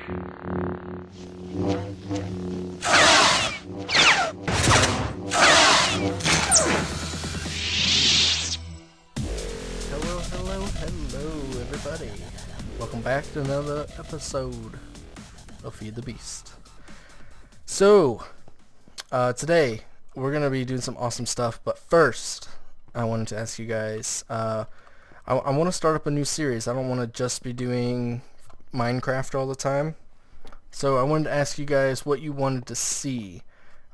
Hello, everybody. Welcome back to another episode of Feed the Beast. So, today we're going to be doing some awesome stuff, but first, I wanted to ask you guys, I want to start up a new series. I don't want to just be doing Minecraft all the time. So I wanted to ask you guys what you wanted to see.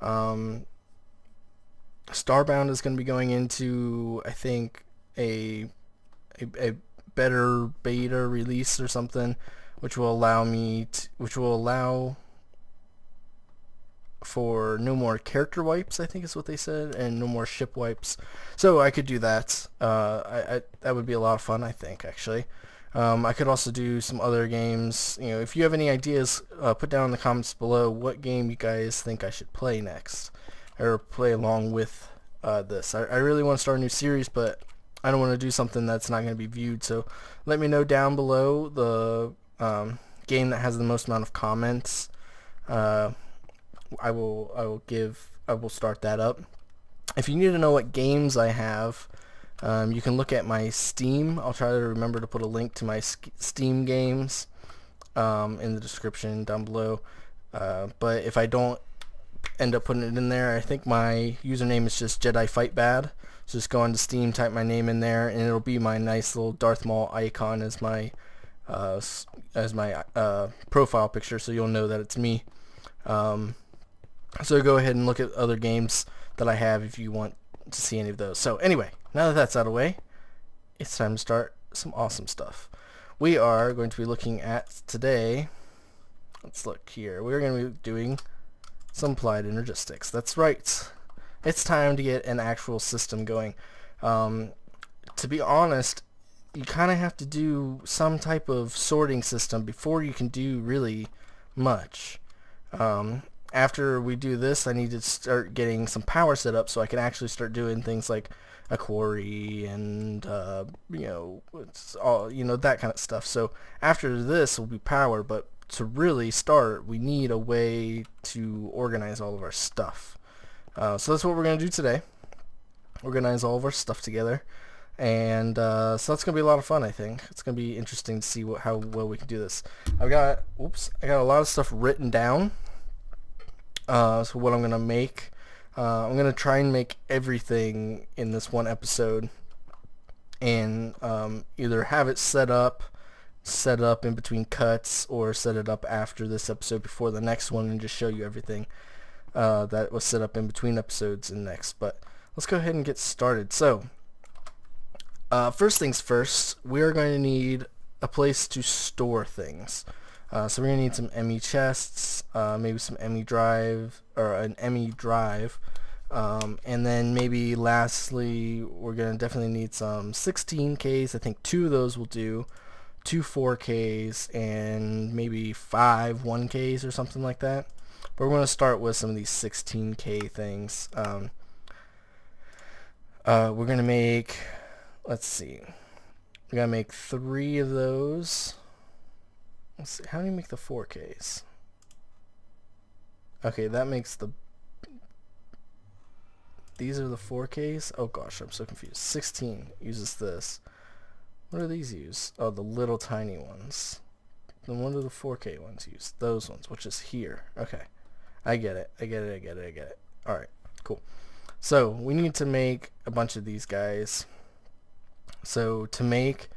Starbound is going to be going into, I think, a better beta release or something, which will allow for no more character wipes, I think is what they said, and no more ship wipes. So I could do that. That would be a lot of fun, I think, actually. I could also do some other games. You know, if you have any ideas, put down in the comments below what game you guys think I should play next, or play along with this. I really want to start a new series, but I don't want to do something that's not going to be viewed. So let me know down below the game that has the most amount of comments. I will start that up. If you need to know what games I have, you can look at my Steam. I'll try to remember to put a link to my Steam games in the description down below. But if I don't end up putting it in there, I think my username is just JediFightBad. So just go onto Steam, type my name in there, and it'll be my nice little Darth Maul icon as my profile picture, so you'll know that it's me. So go ahead and look at other games that I have if you want to see any of those. So anyway, now that that's out of the way, it's time to start some awesome stuff. We are going to be looking at today, let's look here, we're going to be doing some Applied Energistics. That's right. It's time to get an actual system going. To be honest, you kind of have to do some type of sorting system before you can do really much. After we do this, I need to start getting some power set up so I can actually start doing things like a quarry and it's all, that kind of stuff. So after this will be power, but to really start, we need a way to organize all of our stuff. So that's what we're going to do today. Organize all of our stuff together. And so that's going to be a lot of fun, I think. It's going to be interesting to see how well we can do this. I got a lot of stuff written down. So what I'm going to make, I'm going to try and make everything in this one episode. And either have it set up in between cuts, or set it up after this episode before the next one and just show you everything that was set up in between episodes and next. But let's go ahead and get started. So first things first, we are going to need a place to store things. So we're going to need some ME chests, maybe some ME drive, or an ME drive, and then maybe lastly we're going to definitely need some 16Ks. I think 2 of those will do, 2 4Ks, and maybe 5 1Ks or something like that. But we're going to start with some of these 16K things. We're going to make, let's see, we're going to make 3 of those. Let's see, how do you make the 4Ks? Okay, that makes these are the 4Ks? Oh gosh, I'm so confused. 16 uses this. What do these use? Oh, the little tiny ones. Then what do the 4K ones use? Those ones, which is here. Okay. I get it. Alright, cool. So, we need to make a bunch of these guys. So, to make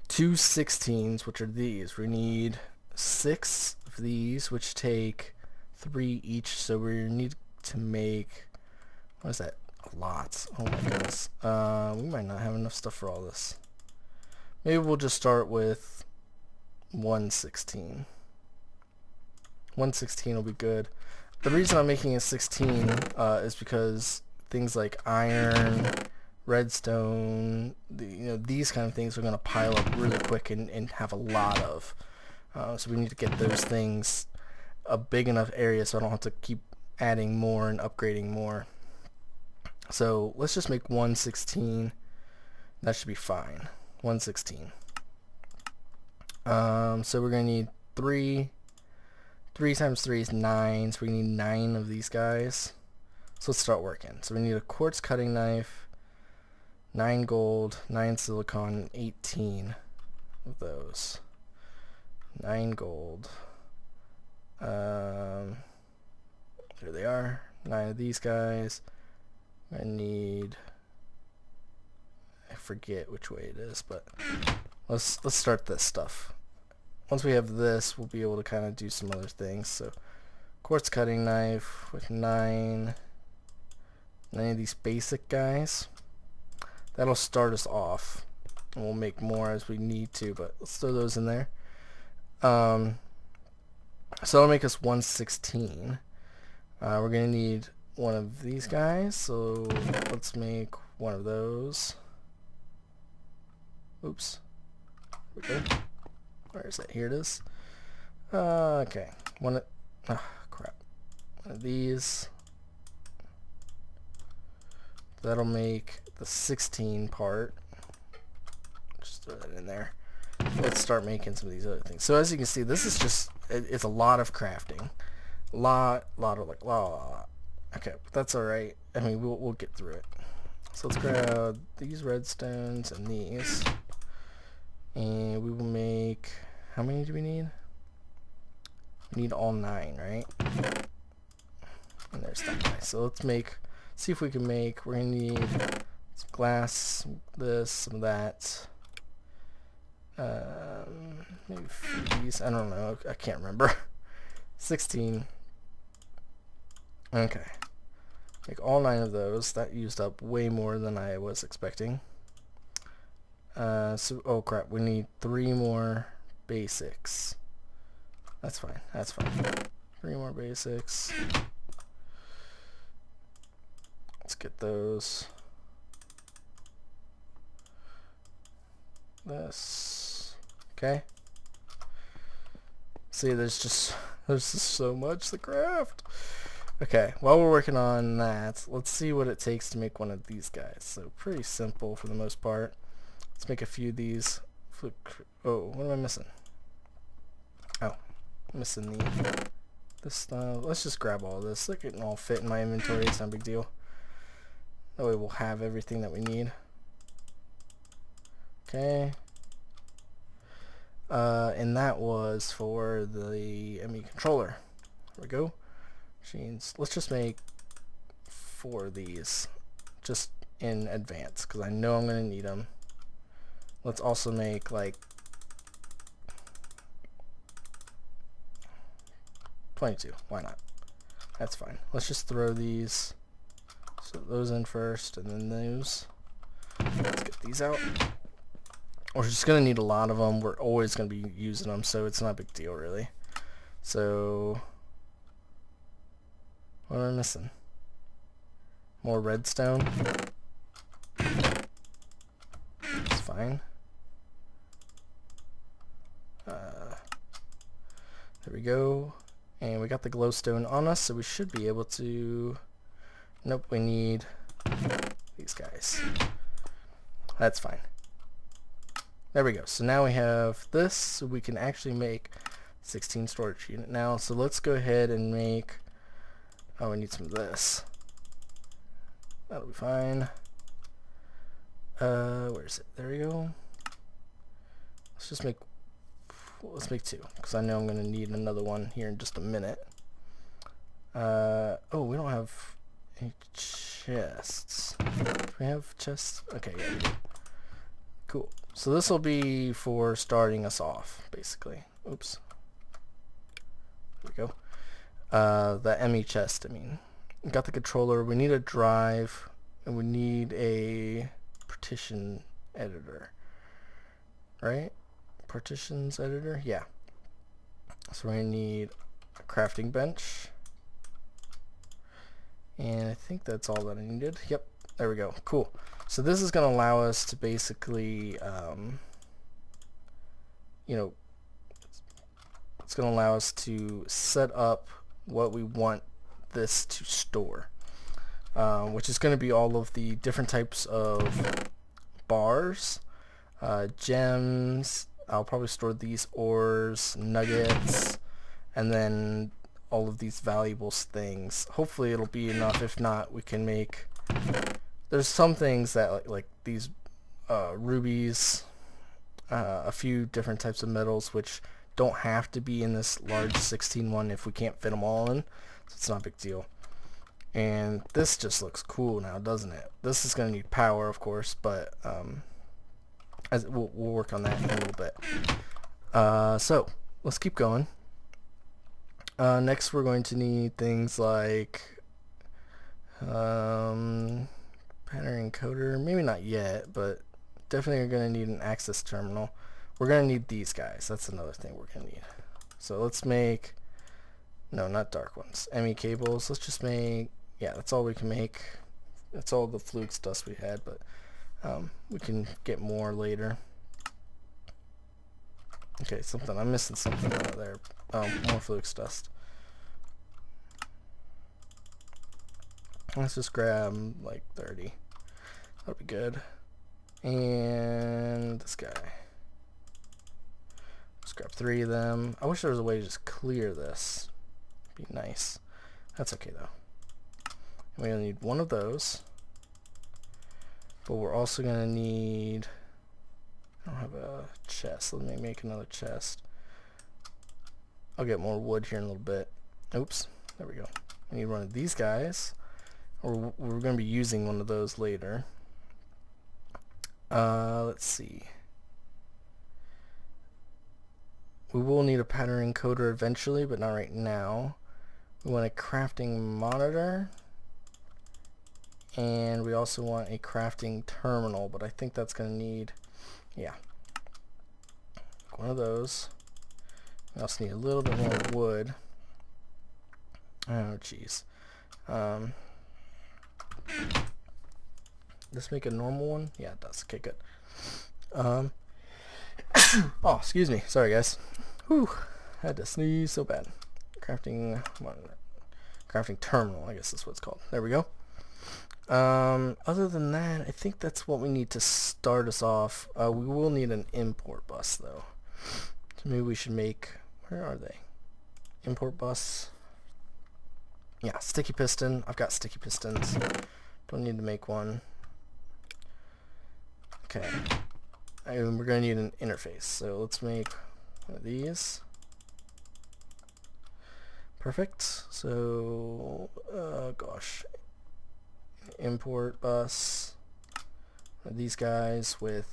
2 16s, which are these, we need 6 of these, which take 3 each. So, we need to make, what is that? A lot. Oh my goodness. We might not have enough stuff for all this. Maybe we'll just start with 1 16. 1 16 will be good. The reason I'm making a 16 is because things like iron, redstone, these kind of things are going to pile up really quick and have a lot of. So we need to get those things a big enough area so I don't have to keep adding more and upgrading more. So let's just make 1 16. That should be fine. 1 16. So we're going to need 3 3 times 3 is 9, so we need 9 of these guys. So let's start working. So we need a quartz cutting knife, 9 gold, 9 silicon, 18 of those. 9 gold. There they are. 9 of these guys. I need, I forget which way it is, but let's start this stuff. Once we have this, we'll be able to kind of do some other things. So quartz cutting knife with 9 of these basic guys. That'll start us off, and we'll make more as we need to, but let's throw those in there. So that'll make us 116. We're gonna need one of these guys, so let's make one of those. Oops. Okay. Where is it? Here it is. Okay. Crap. One of these. That'll make the 16 part. Just throw that in there. Let's start making some of these other things. So as you can see, this is just, it's a lot of crafting. Lot. Okay, but that's alright. I mean, we'll get through it. So let's grab these redstones and these. And we will make, how many do we need? We need all 9, right? And there's that guy. So let's make, see if we can make, we're gonna need some glass, this, some of that. Maybe these, I don't know, I can't remember. 16. Okay. Make all 9 of those. That used up way more than I was expecting. So, oh crap, we need 3 more basics. That's fine, that's fine. 3 more basics. Let's get those. This. Okay. See, there's just so much to craft. Okay, while we're working on that, let's see what it takes to make one of these guys. So pretty simple for the most part. Let's make a few of these. Oh, what am I missing? Oh, I'm missing this stuff. Let's just grab all of this. Look, it can all fit in my inventory. It's not a big deal. That way we'll have everything that we need. Okay. And that was for the ME controller. There we go. Machines. Let's just make 4 of these just in advance because I know I'm going to need them. Let's also make like 22. Why not? That's fine. Let's just throw these. So those in first and then those. Let's get these out. We're just going to need a lot of them. We're always going to be using them, so it's not a big deal really. So what am I missing? More redstone. It's fine. There we go. And we got the glowstone on us, so we should be able to... Nope, we need these guys. That's fine. There we go. So now we have this, so we can actually make 16 storage unit now. So let's go ahead and make... Oh, we need some of this. That'll be fine. Where is it? There we go. Let's just make... Let's make 2, because I know I'm going to need another one here in just a minute. Oh, we don't have any chests. Do we have chests? Okay, yeah, we do. Cool. So this will be for starting us off, basically. Oops. There we go. The ME chest, I mean. We got the controller. We need a drive, and we need a partition editor. Right? Partitions editor? Yeah. So we're going to need a crafting bench. And I think that's all that I needed. Yep. There we go. Cool. So this is going to allow us to basically, you know, it's going to allow us to set up what we want this to store, which is going to be all of the different types of bars, gems. I'll probably store these ores, nuggets, and then all of these valuable things. Hopefully it'll be enough. If not, we can make, there's some things that like these rubies, a few different types of metals which don't have to be in this large 16 one if we can't fit them all in, so it's not a big deal. And this just looks cool now, doesn't it? This is going to need power, of course, but as we'll work on that in a little bit. So let's keep going. Next we're going to need things like pattern encoder. Maybe not yet, but definitely going to need an access terminal. We're going to need these guys. That's another thing we're going to need. So let's make, no, not dark ones, ME cables. Let's just make, yeah, that's all we can make. That's all the flukes dust we had, but we can get more later. Okay, I'm missing something out there. More flukes dust. Let's just grab like 30. That'll be good. And this guy. Let's grab 3 of them. I wish there was a way to just clear this. Be nice. That's okay though. We're gonna need 1 of those. But we're also gonna need, I don't have a chest. Let me make another chest. I'll get more wood here in a little bit. Oops. There we go. I need 1 of these guys. Or we're going to be using 1 of those later. Let's see. We will need a pattern encoder eventually, but not right now. We want a crafting monitor. And we also want a crafting terminal, but I think that's going to need, yeah, 1 of those. We also need a little bit more wood. Oh, jeez. Let's make a normal one. Yeah, it does. Okay, good. Oh, excuse me. Sorry, guys. Whew. I had to sneeze so bad. Crafting terminal, I guess that's what it's called. There we go. Other than that, I think that's what we need to start us off. We will need an import bus, though. So maybe we should make, where are they? Import bus. Yeah, sticky piston. I've got sticky pistons. Don't need to make one. Okay. And we're going to need an interface. So let's make one of these. Perfect. So, gosh. Import bus. One of these guys with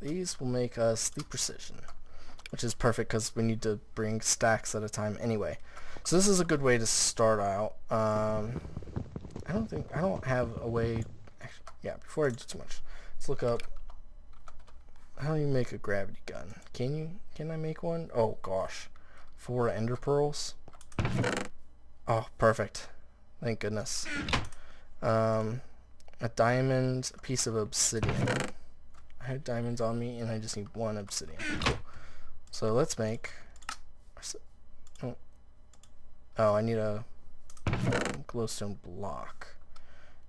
these will make us the precision, which is perfect because we need to bring stacks at a time anyway. So this is a good way to start out. I don't have a way, actually, yeah, before I do too much, let's look up, how do you make a gravity gun? Can I make one? Oh gosh, 4 ender pearls. Oh, perfect. Thank goodness. A diamond, a piece of obsidian. I had diamonds on me and I just need 1 obsidian. Cool. So let's make, oh, I need a glowstone block,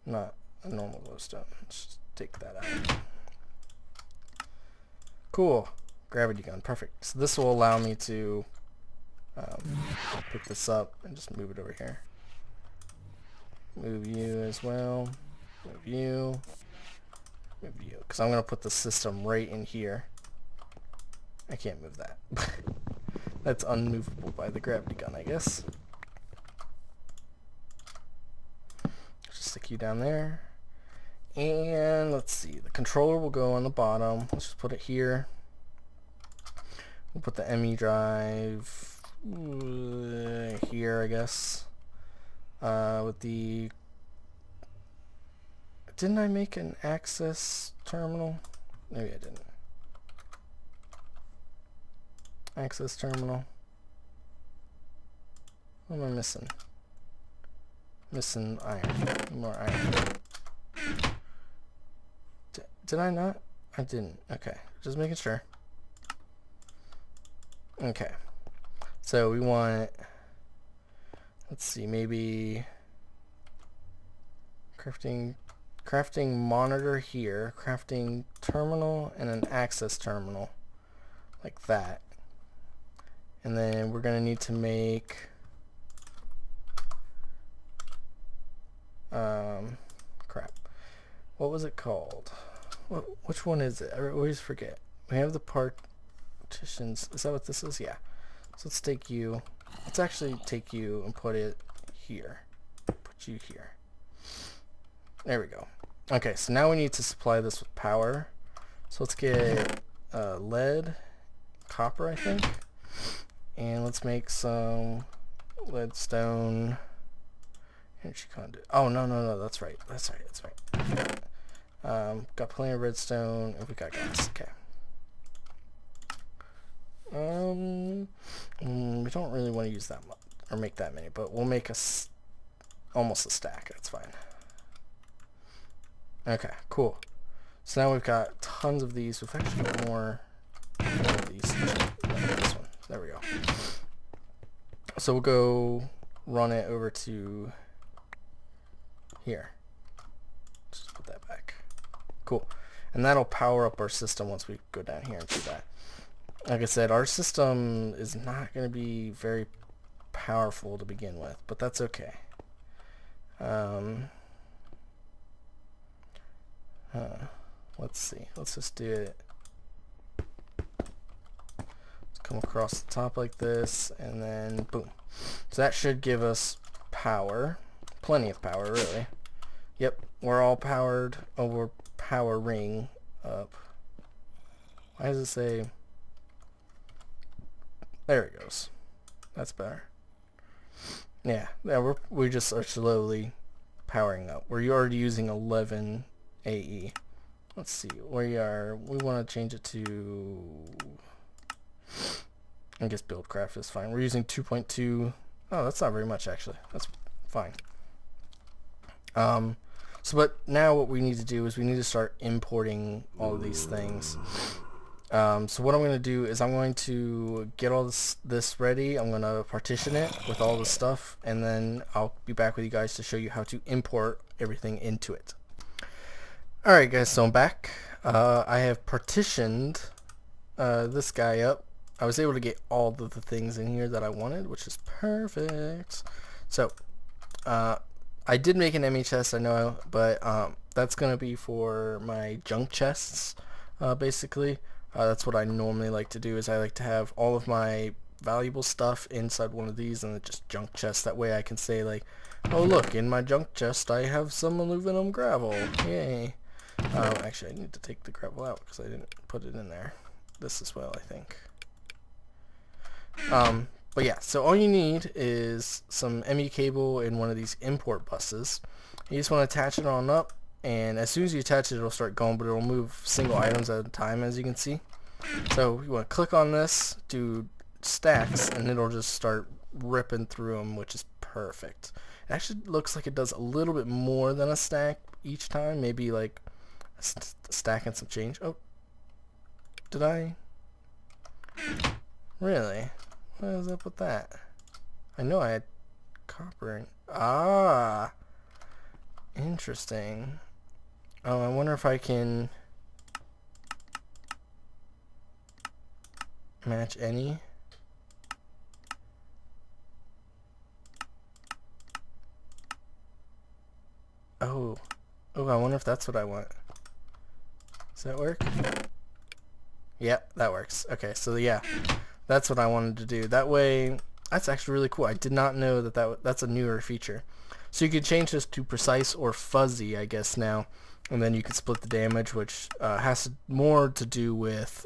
not a normal glowstone. Let's just take that out. Cool. Gravity gun. Perfect. So this will allow me to pick this up and just move it over here. Move you as well. Move you. Move you. Because I'm going to put the system right in here. I can't move that. That's unmovable by the gravity gun, I guess. Just stick you down there. And let's see. The controller will go on the bottom. Let's just put it here. We'll put the ME drive here, I guess. With the... Didn't I make an access terminal? Maybe I didn't. Access terminal. What am I missing? Missing iron. More iron. Did I not? I didn't. Okay. Just making sure. Okay. So we want, let's see, maybe crafting monitor here, crafting terminal, and an access terminal like that. And then we're going to need to make crap. What was it called? Which one is it? I always forget. We have the partitions. Is that what this is? Yeah. So let's take you. Let's actually take you and put it here. Put you here. There we go. Okay, so now we need to supply this with power. So let's get lead, copper, I think. And let's make some leadstone energy conduit. Oh, no, that's right. That's right. Got plenty of redstone, and we got gas. Okay. We don't really want to use that much, or make that many, but we'll make almost a stack. That's fine. Okay, cool. So now we've got tons of these. We've actually got more of these. This one. There we go. So we'll go run it over to here. Just put that back. Cool. And that'll power up our system once we go down here and do that. Like I said, our system is not going to be very powerful to begin with, but that's okay. Let's see. Let's just do it. Let's come across the top like this, and then boom. So that should give us power. Plenty of power, really. Yep, we're all powered. Oh, we're powering up. Why does it say... There it goes. That's better. Yeah, we just are slowly powering up. We're already using 11 AE. Let's see. We want to change it to... I guess Buildcraft is fine. We're using 2.2. Oh, that's not very much, actually. That's fine. But now what we need to do is we need to start importing all of these things. So what I'm going to do is I'm going to get all this ready. I'm going to partition it with all the stuff, and then I'll be back with you guys to show you how to import everything into it. Alright guys, so I'm back. I have partitioned this guy up. I was able to get all of the things in here that I wanted, which is perfect. So I did make an ME chest, I know, but that's going to be for my junk chests, basically. That's what I normally like to do, is I like to have all of my valuable stuff inside one of these and then just junk chests. That way I can say, like, oh look, in my junk chest I have some aluminum gravel. Yay. Actually, I need to take the gravel out because I didn't put it in there. This as well, I think. But yeah, so all you need is some ME cable and one of these import buses. You just want to attach it on up, and as soon as you attach it, it'll start going, but it'll move single items at a time, as you can see. So you want to click on this, do stacks, and it'll just start ripping through them, which is perfect. It actually looks like it does a little bit more than a stack each time, maybe like a stack and some change. Oh, did I? Really? What is up with that? I know I had copper in... Ah! Interesting. Oh, I wonder if I can match any. Oh. Oh, I wonder if that's what I want. Does that work? Yep, that works. Okay, so yeah, that's what I wanted to do. That way, that's actually really cool. I did not know that's a newer feature. So you could change this to precise or fuzzy, I guess, now. And then you can split the damage, which has more to do with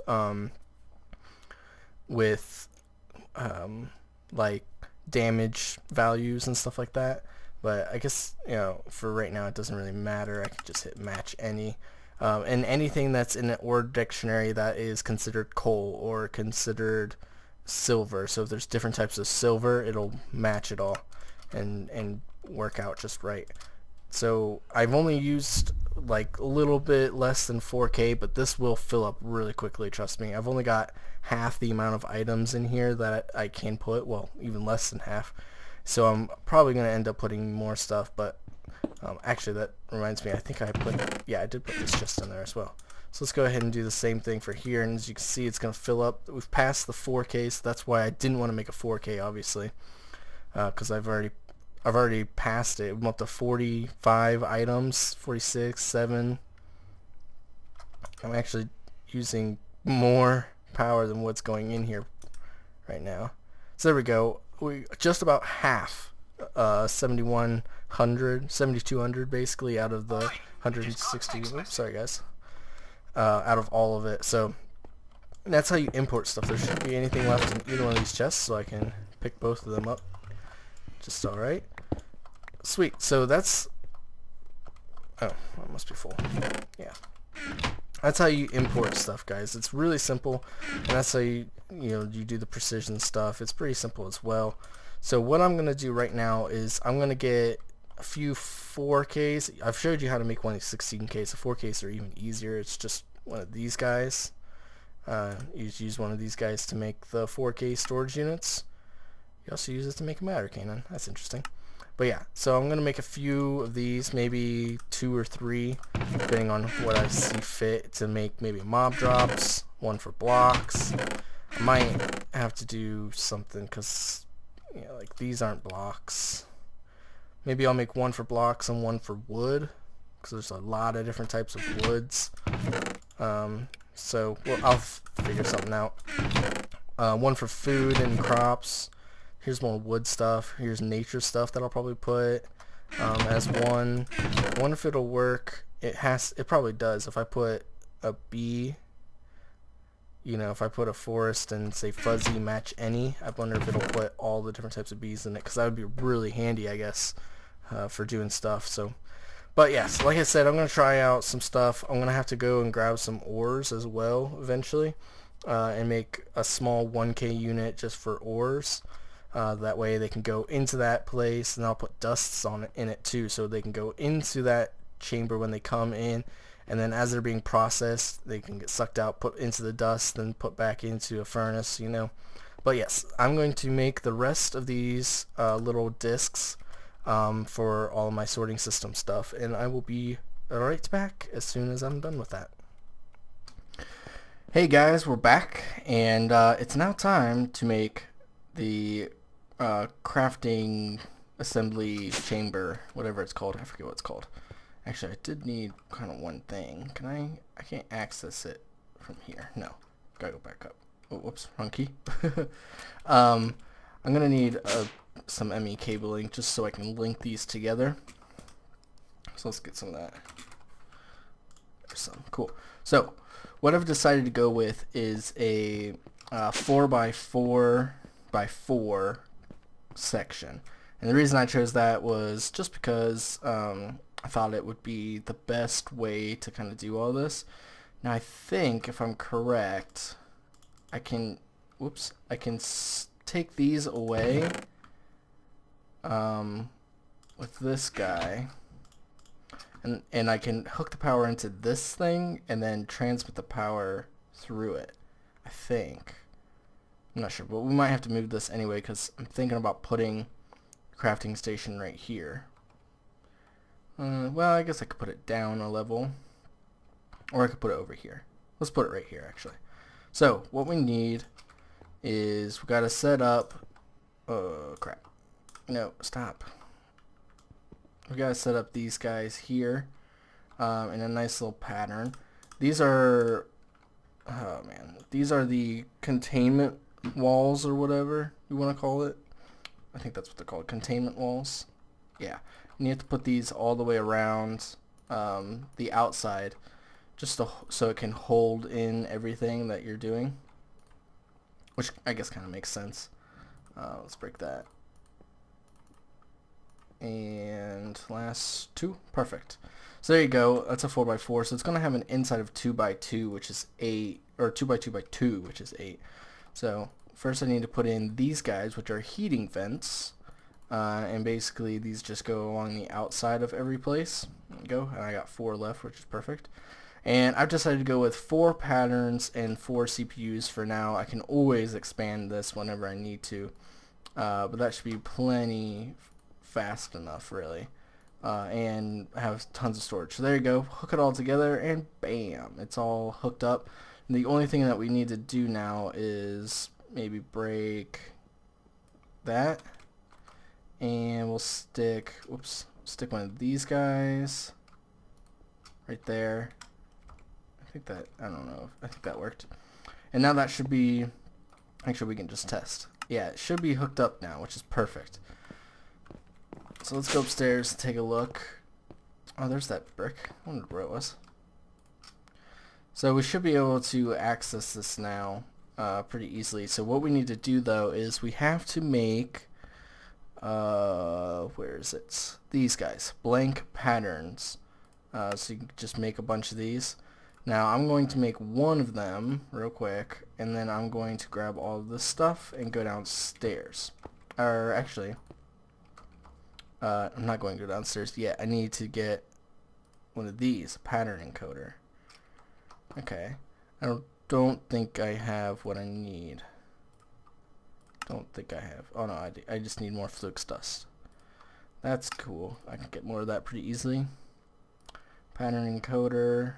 like damage values and stuff like that. But I guess, you know, for right now it doesn't really matter. I can just hit match any. And anything that's in an ore dictionary that is considered coal or considered silver. So if there's different types of silver, it'll match it all and work out just right. So I've only used like a little bit less than 4K, but this will fill up really quickly, trust me. I've only got half the amount of items in here that I can put, well, even less than half. So I'm probably going to end up putting more stuff, but actually that reminds me, I think I did put this just in there as well. So let's go ahead and do the same thing for here, and as you can see, it's going to fill up. We've passed the 4K, so that's why I didn't want to make a 4K, obviously, because I've already passed it. I'm up to 45 items, 46, 7. I'm actually using more power than what's going in here right now. So there we go. We just about half, 7,200 basically out of the 160. Oops, sorry guys. Out of all of it. So that's how you import stuff. There shouldn't be anything left in either one of these chests, so I can pick both of them up. Just alright. Sweet. So that's... Oh, that must be full. Yeah. That's how you import stuff, guys. It's really simple, and that's how you do the precision stuff. It's pretty simple as well. So what I'm going to do right now is I'm going to get a few 4Ks. I've showed you how to make one of 16Ks. The 4Ks are even easier. It's just one of these guys. You just use one of these guys to make the 4K storage units. You also use it to make a matter cannon. That's interesting. But yeah, so I'm going to make a few of these, maybe 2 or 3, depending on what I see fit, to make maybe mob drops, one for blocks. I might have to do something because, like these aren't blocks. Maybe I'll make one for blocks and one for wood, because there's a lot of different types of woods. So I'll figure something out. One for food and crops. Here's more wood stuff. Here's nature stuff that I'll probably put as one. I wonder if it'll work. It probably does. If I put a bee, if I put a forest and say fuzzy match any, I wonder if it'll put all the different types of bees in it, because that would be really handy, I guess, for doing stuff. So, but yes, like I said, I'm gonna try out some stuff. I'm gonna have to go and grab some ores as well eventually, and make a small 1K unit just for ores. That way they can go into that place, and I'll put dusts in it too, so they can go into that chamber when they come in, and then as they're being processed, they can get sucked out, put into the dust, then put back into a furnace, But yes, I'm going to make the rest of these little discs for all of my sorting system stuff, and I will be right back as soon as I'm done with that. Hey guys, we're back, and it's now time to make the crafting assembly chamber, whatever it's called. I forget what it's called. Actually, I did need kind of one thing. I can't access it from here. No, gotta go back up. Oh, whoops, wrong key. I'm gonna need some ME cabling just so I can link these together. So let's get some of that. There's some. Cool. So what I've decided to go with is a 4x4x4 section, and the reason I chose that was just because I thought it would be the best way to kind of do all this. Now I think, if I'm correct, I can take these away with this guy, and I can hook the power into this thing and then transmit the power through it, I think. I'm not sure, but we might have to move this anyway, because I'm thinking about putting the crafting station right here. Well, I guess I could put it down a level, or I could put it over here. Let's put it right here, actually. So what we need is, we got to set up, crap, no, stop. We got to set up these guys here in a nice little pattern. These are, oh man, these are the containment walls, or whatever you want to call it. I think that's what they're called, containment walls. Yeah, and you have to put these all the way around the outside, just so it can hold in everything that you're doing, which I guess kind of makes sense. Let's break that. And last two, perfect. So there you go. That's a 4x4. So it's going to have an inside of 2x2, which is 8, or 2x2x2, which is 8. So first I need to put in these guys, which are heating vents, and basically these just go along the outside of every place. There we go, and I got 4 left, which is perfect. And I've decided to go with 4 patterns and 4 CPUs for now. I can always expand this whenever I need to, but that should be plenty fast enough, really. and have tons of storage. So there you go. Hook it all together, and bam, it's all hooked up. And the only thing that we need to do now is maybe break that, and we'll stick one of these guys right there. I think that worked. And now that should be, actually we can just test. Yeah, it should be hooked up now, which is perfect. So let's go upstairs and take a look. Oh, there's that brick. I wondered where it was. So we should be able to access this now pretty easily. So what we need to do though is we have to make, where is it? These guys, blank patterns. So you can just make a bunch of these. Now I'm going to make one of them real quick, and then I'm going to grab all of this stuff and go downstairs. Or actually, I'm not going to go downstairs yet. I need to get one of these, a pattern encoder. Okay. I don't think I have what I need. Don't think I have. Oh no, I just need more flux dust. That's cool. I can get more of that pretty easily. Pattern encoder.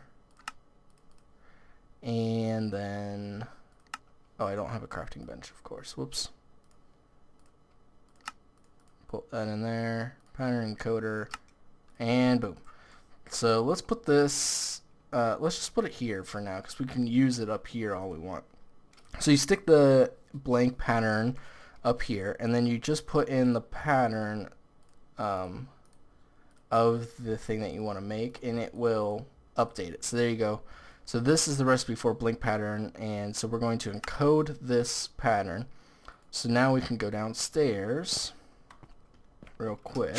And then, oh, I don't have a crafting bench, of course. Whoops. Put that in there. Pattern encoder. And boom. So let's put this, let's just put it here for now, because we can use it up here all we want. So you stick the blank pattern up here, and then you just put in the pattern of the thing that you want to make, and it will update it. So there you go. So this is the recipe for blank pattern, and so we're going to encode this pattern. So now we can go downstairs real quick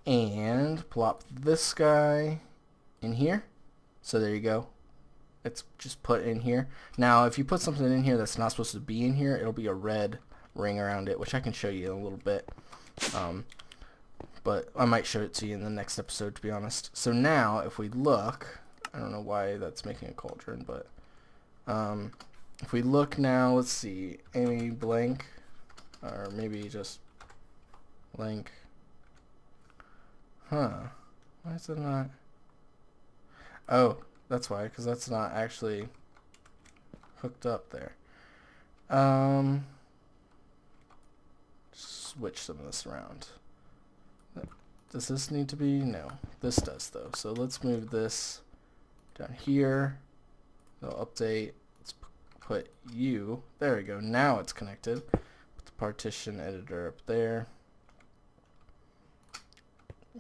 and plop this guy in here. So there you go. It's just put in here. Now if you put something in here that's not supposed to be in here, it'll be a red ring around it, which I can show you in a little bit. But I might show it to you in the next episode, to be honest. So now if we look, I don't know why that's making a cauldron, but if we look now, let's see, Amy blank, or maybe just blank. Why is it not? Oh, that's why, because that's not actually hooked up there. Switch some of this around. Does this need to be? No, this does though. So let's move this down here. It'll update. Let's put you. There we go. Now it's connected. Put the partition editor up there.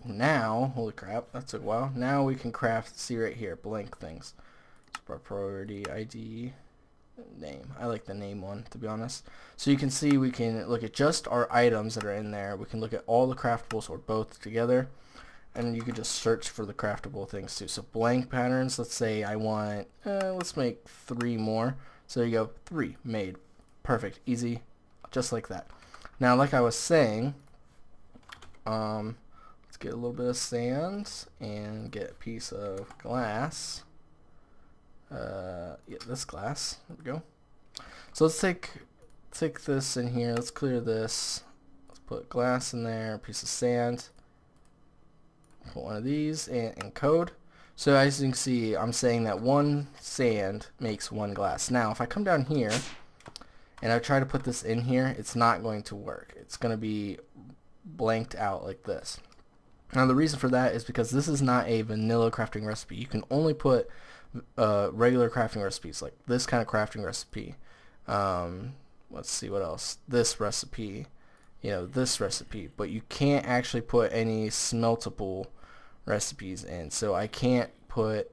Now, holy crap, that took a while. Now we can craft, see right here, blank things. So our priority ID name. I like the name one, to be honest. So you can see we can look at just our items that are in there. We can look at all the craftables or both together. And you can just search for the craftable things too. So blank patterns, let's say I want, let's make 3 more. So there you go, 3 made. Perfect, easy, just like that. Now, like I was saying, let's get a little bit of sand and get a piece of glass. Yeah, this glass. There we go. So let's take this in here. Let's clear this. Let's put glass in there. A piece of sand. Put one of these and encode. So as you can see, I'm saying that 1 sand makes 1 glass. Now, if I come down here and I try to put this in here, it's not going to work. It's going to be blanked out like this. Now, the reason for that is because this is not a vanilla crafting recipe. You can only put regular crafting recipes, like this kind of crafting recipe. Let's see what else. This recipe, you know, this recipe, but you can't actually put any smeltable recipes in. So I can't put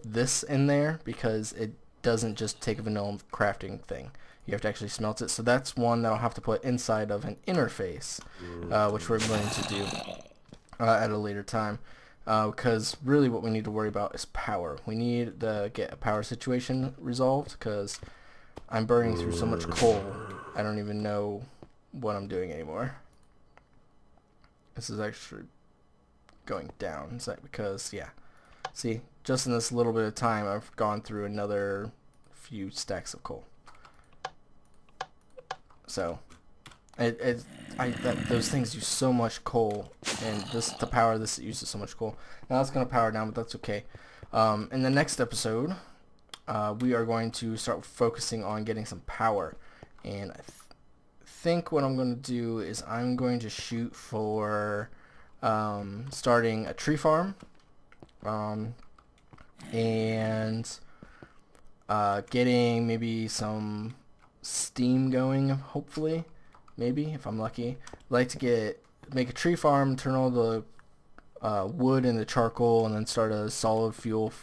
this in there because it doesn't just take a vanilla crafting thing. You have to actually smelt it. So that's one that I'll have to put inside of an interface, which we're going to do at a later time. Because really what we need to worry about is power. We need to get a power situation resolved because I'm burning through so much coal, I don't even know what I'm doing anymore. This is actually going down. Is that because, yeah. See, just in this little bit of time, I've gone through another few stacks of coal. So, it's those things use so much coal, and the power of this uses so much coal. Now it's gonna power down, but that's okay. In the next episode, we are going to start focusing on getting some power, and I think what I'm going to do is I'm going to shoot for starting a tree farm, and getting maybe some steam going, hopefully, maybe if I'm lucky. I'd like to make a tree farm, turn all the wood into charcoal, and then start a solid fuel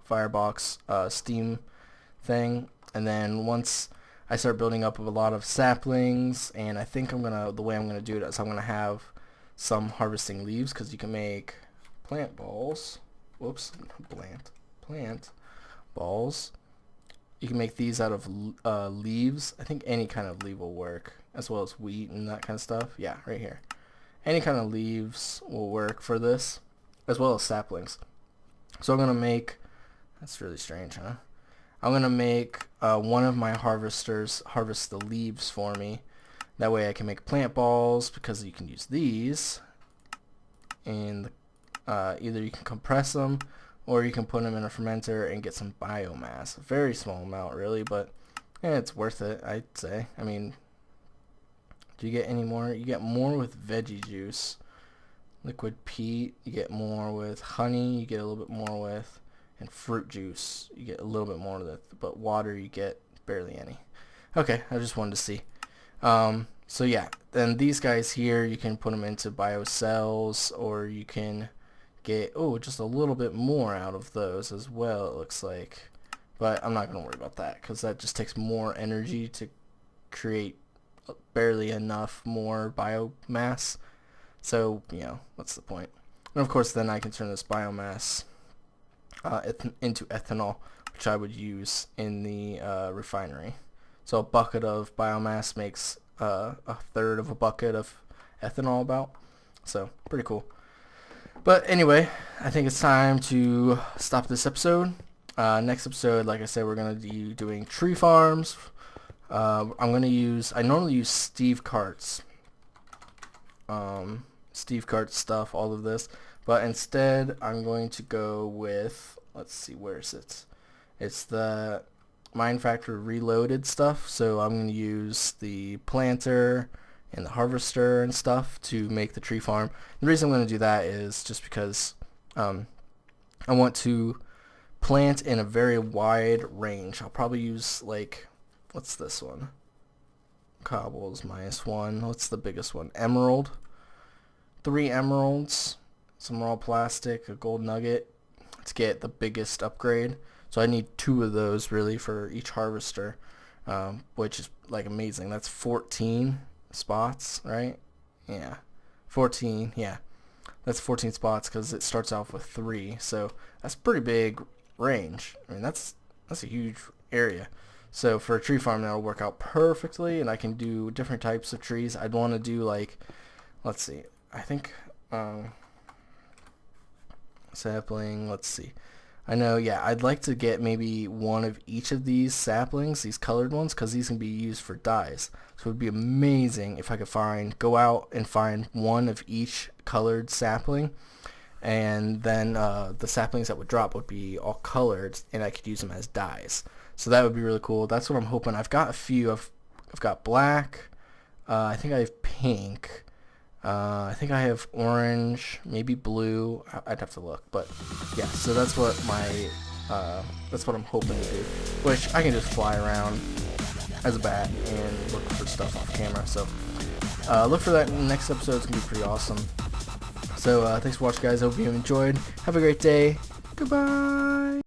firebox steam thing. And then once I start building up a lot of saplings, and I think the way I'm gonna do it is I'm gonna have some harvesting leaves, because you can make plant balls. Whoops, plant balls. You can make these out of leaves. I think any kind of leaf will work, as well as wheat and that kind of stuff. Yeah, right here. Any kind of leaves will work for this, as well as saplings. So I'm gonna make, that's really strange, huh? I'm gonna make one of my harvesters harvest the leaves for me. That way I can make plant balls, because you can use these, and either you can compress them, or you can put them in a fermenter and get some biomass. A very small amount, really, but it's worth it, I'd say. I mean, do you get any more? You get more with veggie juice. Liquid peat, you get more with honey, you get a little bit more with, and fruit juice, you get a little bit more with, but water you get barely any. Okay, I just wanted to see. So yeah, then these guys here, you can put them into biocells, or you can get, just a little bit more out of those as well, it looks like. But I'm not going to worry about that, because that just takes more energy to create barely enough more biomass. So, what's the point? And of course, then I can turn this biomass into ethanol, which I would use in the refinery. So a bucket of biomass makes a third of a bucket of ethanol about. So, pretty cool. But anyway, I think it's time to stop this episode. Next episode, like I said, we're going to be doing tree farms. I normally use Steve Cart's stuff, all of this. But instead, I'm going to go with, let's see, where is it? It's the Mine Factory Reloaded stuff. So I'm going to use the planter and the harvester and stuff to make the tree farm. The reason I'm going to do that is just because I want to plant in a very wide range. I'll probably use, like, what's this one? Cobbles -1. What's the biggest one? Emerald. 3 emeralds, some raw plastic, a gold nugget to get the biggest upgrade. So I need 2 of those really for each harvester, which is like amazing. That's 14 spots, right? Yeah, 14. Yeah, that's 14 spots, because it starts off with 3. So that's pretty big range. I mean, that's a huge area. So for a tree farm, that'll work out perfectly, and I can do different types of trees. I'd want to do, like, let's see, I think sapling, let's see. I know, yeah, I'd like to get maybe one of each of these saplings, these colored ones, because these can be used for dyes. So it would be amazing if I could go out and find one of each colored sapling, and then the saplings that would drop would be all colored, and I could use them as dyes. So that would be really cool. That's what I'm hoping. I've got a few. I've got black. I think I have pink. I think I have orange, maybe blue. I'd have to look, but yeah. So that's what that's what I'm hoping to do. Which I can just fly around as a bat and look for stuff off camera. So look for that in the next episode. It's gonna be pretty awesome. So thanks for watching, guys. I hope you enjoyed. Have a great day. Goodbye.